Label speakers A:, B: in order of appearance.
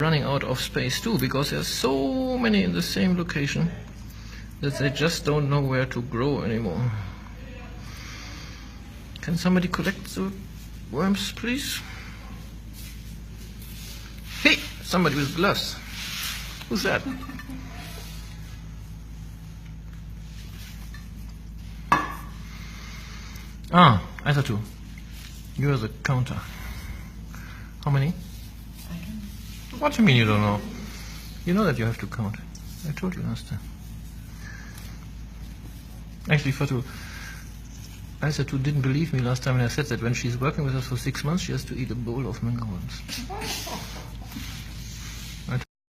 A: running out of space too, because there's so many in the same location that they just don't know where to grow anymore. Can somebody collect the worms, please? Hey, somebody with gloves. Who's that? Ah, Isatu. You're the counter. How many? What do you mean you don't know? You know that you have to count. I told you last time. Actually, Fatu, Isatu didn't believe me last time when I said that when she's working with us for 6 months, she has to eat a bowl of mango worms.